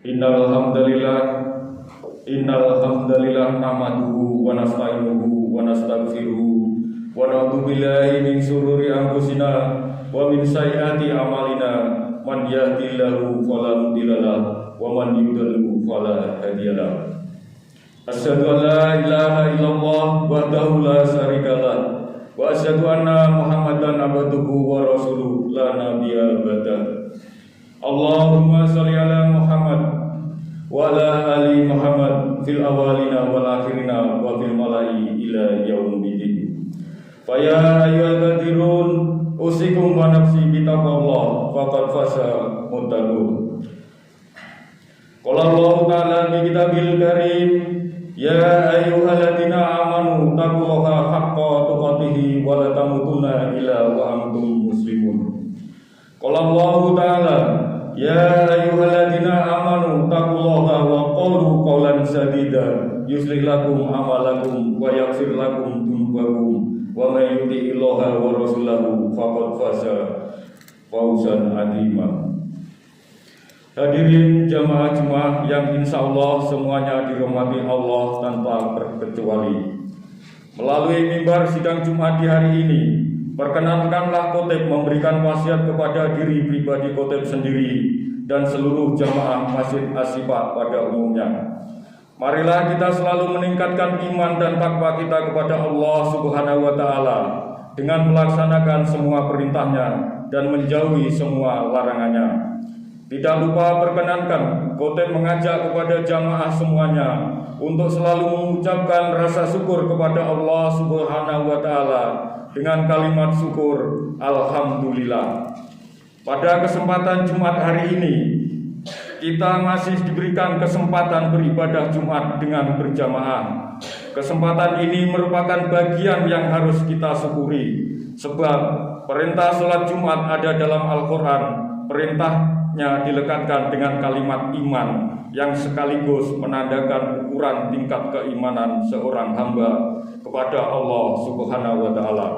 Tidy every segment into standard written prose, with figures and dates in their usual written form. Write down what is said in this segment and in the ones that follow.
Innal hamdalillah nahmaduhu wa nasta'inuhu wa nastaghfiruhu wa na'udzu billahi min shururi anfusina wa min sayyiati a'malina man yahdihillahu fala mudhillalah wa man yudhlil fala hadiyalah. Asyhadu an la ilaha illallah wahdahu la syarikalah wa asyhadu anna Muhammadan abduhu wa rasuluhu la nabiyya ba'dah. Allahumma shalli ala Muhammad wa ala ali Muhammad fil awalina wal akhirina wa fil malai ila yaumiddin. Fa ya ayyuhal qadirun usikum wa nafsi bi taqwallah faqad faza muttaqun. Qala Allah ta'ala bi kitabil karim ya ayyuhalladzina amanu taqullaha haqqa tuqatih wa la tamutunna illa wa antum muslimun. Qala Allah ta'ala ya ayyuhalladzina amanu taqullaha wa qulu qawlan sadida yuslih lakum a'malakum wa yaghfir lakum dzunubakum wa may yuti'illaha wa rasulahu faqad faza fawzan 'azima. Hadirin jamaah Jumat yang insyaallah semuanya dirahmati Allah tanpa terkecuali. Melalui mimbar sidang Jumat di hari ini, perkenankanlah khotib memberikan wasiat kepada diri pribadi khotib sendiri dan seluruh jamaah Masjid Asy-Syifa pada umumnya. Marilah kita selalu meningkatkan iman dan takwa kita kepada Allah Subhanahu wa taala dengan melaksanakan semua perintahnya dan menjauhi semua larangannya. Tidak lupa perkenankan khotib mengajak kepada jamaah semuanya untuk selalu mengucapkan rasa syukur kepada Allah Subhanahu wa taala dengan kalimat syukur alhamdulillah. Pada kesempatan Jumat hari ini, kita masih diberikan kesempatan beribadah Jumat dengan berjamaah. Kesempatan ini merupakan bagian yang harus kita syukuri, sebab perintah sholat Jumat ada dalam Al-Quran. Perintahnya dilekatkan dengan kalimat iman yang sekaligus menandakan ukuran tingkat keimanan seorang hamba kepada Allah Subhanahu wa taala.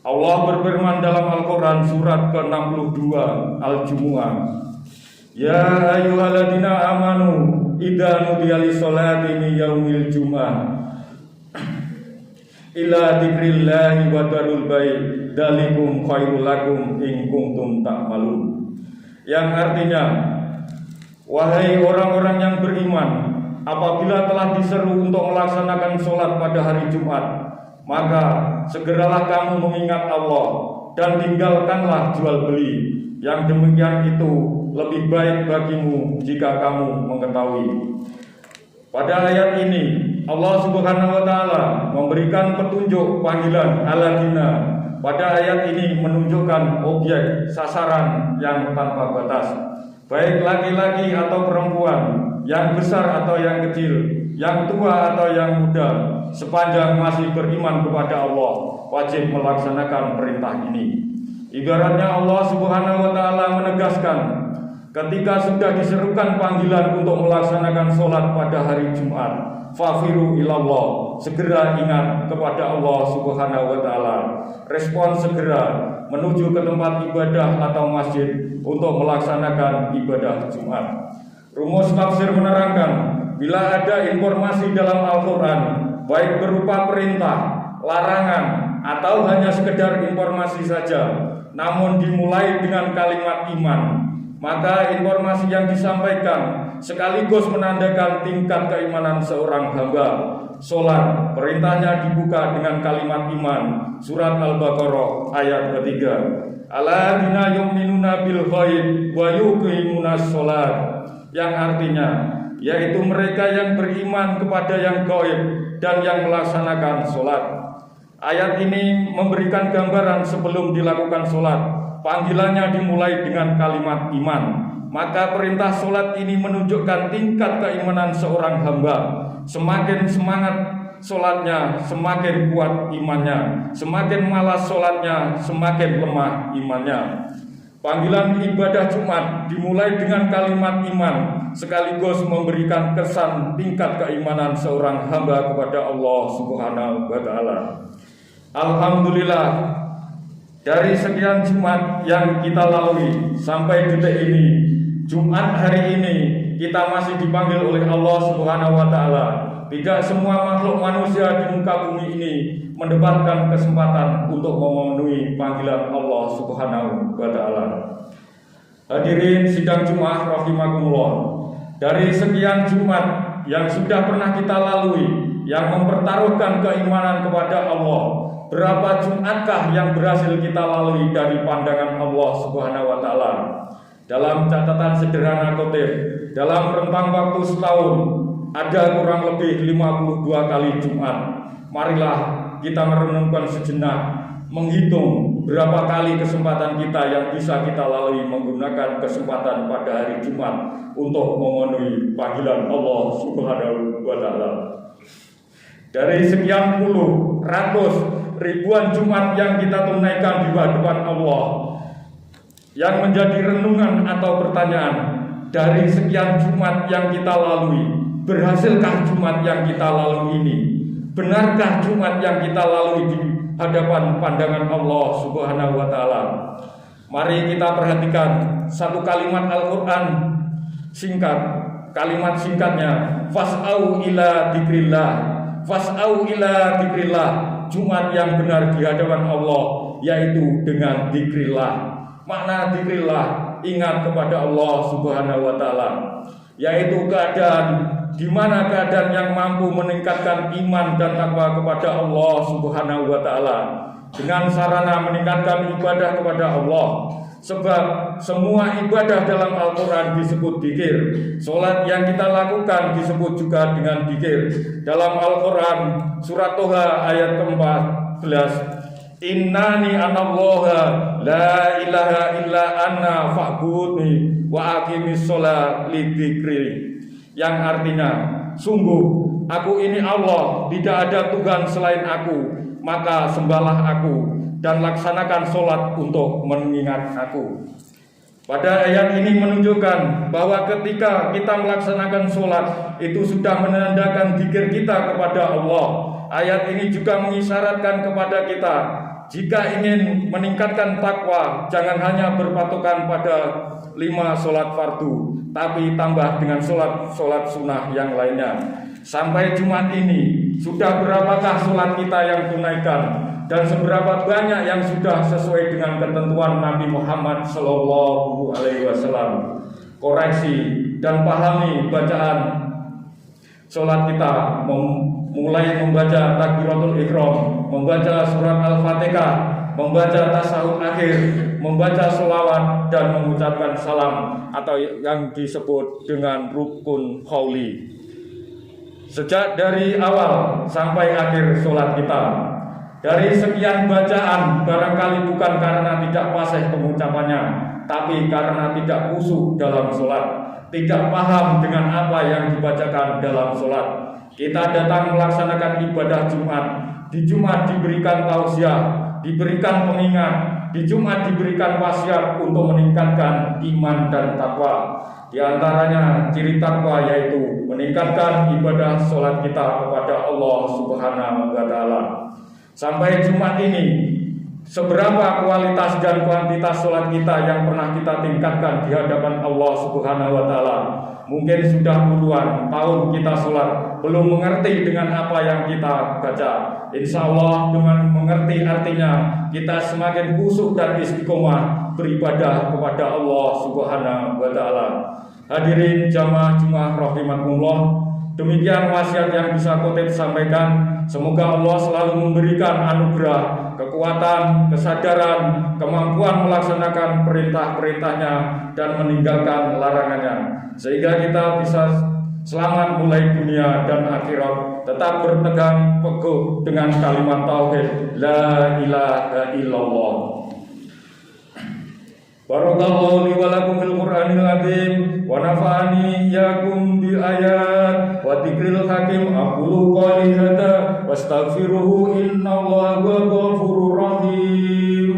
Allah berfirman dalam Al-Quran surat ke-62 Al-Jumu'ah, ya ayyuhalladzina amanu idza nudiya lis-sholati min yaumil jumu'ah ila dzikrillahi wa dzarul bai' dzalikum khairul lakum in kuntum ta'malun. Yang artinya, wahai orang-orang yang beriman, apabila telah diseru untuk melaksanakan sholat pada hari Jumat, maka segeralah kamu mengingat Allah dan tinggalkanlah jual beli. Yang demikian itu lebih baik bagimu jika kamu mengetahui. Pada ayat ini Allah Subhanahu wa taala memberikan petunjuk panggilan alladzina. Pada ayat ini menunjukkan objek sasaran yang tanpa batas, baik laki-laki atau perempuan, yang besar atau yang kecil, yang tua atau yang muda, sepanjang masih beriman kepada Allah, wajib melaksanakan perintah ini. Ibaratnya Allah Subhanahu wa taala menegaskan, ketika sudah diserukan panggilan untuk melaksanakan sholat pada hari Jumat, fafiru ilallah, segera ingat kepada Allah Subhanahu wa taala. Respon segera menuju ke tempat ibadah atau masjid untuk melaksanakan ibadah Jumat. Rumus tafsir menerangkan, bila ada informasi dalam Al-Quran, baik berupa perintah, larangan, atau hanya sekedar informasi saja, namun dimulai dengan kalimat iman, maka informasi yang disampaikan sekaligus menandakan tingkat keimanan seorang hamba. Sholat, perintahnya dibuka dengan kalimat iman. Surat Al-Baqarah ayat ketiga. Alladzina yu'minuna bil ghaib wa yuqimunas sholat, yang artinya yaitu mereka yang beriman kepada yang gaib dan yang melaksanakan sholat. Ayat ini memberikan gambaran sebelum dilakukan sholat, panggilannya dimulai dengan kalimat iman. Maka perintah sholat ini menunjukkan tingkat keimanan seorang hamba. Semakin semangat sholatnya, semakin kuat imannya. Semakin malas sholatnya, semakin lemah imannya. Panggilan ibadah Jumat dimulai dengan kalimat iman, sekaligus memberikan kesan tingkat keimanan seorang hamba kepada Allah Subhanahu wa taala. Alhamdulillah, dari sekian Jumat yang kita lalui sampai detik ini, Jumat hari ini kita masih dipanggil oleh Allah Subhanahu wa taala. Tidak semua makhluk manusia di muka bumi ini mendapatkan kesempatan untuk memenuhi panggilan Allah Subhanahu wa taala. Hadirin sidang Jumat rahimakumullah. Dari sekian Jumat yang sudah pernah kita lalui yang mempertaruhkan keimanan kepada Allah, berapa Jumatkah yang berhasil kita lalui dari pandangan Allah Subhanahu wa taala? Dalam catatan sederhana kutip, dalam rentang waktu setahun ada kurang lebih 52 kali Jumat. Marilah kita merenungkan sejenak, menghitung berapa kali kesempatan kita yang bisa kita lalui menggunakan kesempatan pada hari Jumat untuk memenuhi panggilan Allah Subhanahu wa taala. Dari sekian puluh, ratus, ribuan Jumat yang kita tunaikan di hadapan Allah, yang menjadi renungan atau pertanyaan, dari sekian Jumat yang kita lalui, berhasilkah Jumat yang kita lalui ini? Benarkah Jumat yang kita lalui di hadapan pandangan Allah Subhanahu wa taala? Mari kita perhatikan satu kalimat Al-Qur'an singkat. Kalimat singkatnya, fas'au ila dzikrillah. Fas'au ila dzikrillah. Jumat yang benar di hadapan Allah yaitu dengan dzikrillah. Makna dzikrillah, ingat kepada Allah Subhanahu wa taala, yaitu keadaan di mana keadaan yang mampu meningkatkan iman dan takwa kepada Allah Subhanahu wa taala dengan sarana meningkatkan ibadah kepada Allah. Sebab semua ibadah dalam Al-Qur'an disebut dzikir. Salat yang kita lakukan disebut juga dengan dzikir. Dalam Al-Qur'an surat Toha ayat ke-14, innani anallaha la ilaha illa anna fa'budni wa aqimis sholat lidzikri, yang artinya, sungguh aku ini Allah, tidak ada Tuhan selain aku, maka sembahlah aku dan laksanakan sholat untuk mengingat aku. Pada ayat ini menunjukkan bahwa ketika kita melaksanakan sholat itu sudah menandakan dzikir kita kepada Allah. Ayat ini juga mengisyaratkan kepada kita, jika ingin meningkatkan takwa, jangan hanya berpatokan pada 5 sholat fardu, tapi tambah dengan sholat sunnah yang lainnya. Sampai Jumat ini, sudah berapakah sholat kita yang tunaikan? Dan seberapa banyak yang sudah sesuai dengan ketentuan Nabi Muhammad SAW? Koreksi dan pahami bacaan sholat kita, mulai membaca takbiratul ihram, membaca surat Al-Fatihah, membaca tasawuf akhir, membaca sholawat, dan mengucapkan salam atau yang disebut dengan rukun qauli. Sejak dari awal sampai akhir sholat kita, dari sekian bacaan barangkali bukan karena tidak fasih pengucapannya, tapi karena tidak khusyuk dalam sholat, tidak paham dengan apa yang dibacakan dalam sholat. Kita datang melaksanakan ibadah Jumat. Di Jumat diberikan tausiah, diberikan pengingat, di Jumat diberikan wasiat untuk meningkatkan iman dan takwa. Di antaranya ciri takwa yaitu meningkatkan ibadah sholat kita kepada Allah Subhanahu wa taala. Sampai Jumat ini, seberapa kualitas dan kuantitas sholat kita yang pernah kita tingkatkan di hadapan Allah Subhanahu wa taala? Mungkin sudah puluhan tahun kita sholat, belum mengerti dengan apa yang kita baca. Insya Allah dengan mengerti artinya, kita semakin khusyuk dan istiqomah beribadah kepada Allah Subhanahu wa taala. Hadirin jamaah Jumat rahimakumullah, demikian wasiat yang bisa kutip sampaikan. Semoga Allah selalu memberikan anugerah, kekuatan, kesadaran, kemampuan melaksanakan perintah-perintahnya dan meninggalkan larangannya, sehingga kita bisa selamat mulai dunia dan akhirat, tetap berpegang teguh dengan kalimat tauhid la ilaha illallah. Barakallahu li wa lakum fil Qur'anil azim wa nafa'ani iyyakum bi ayat wa dzikril hakim. Aqulu qouli hadza wastaghfiruhu innallaha ghafurur rahim.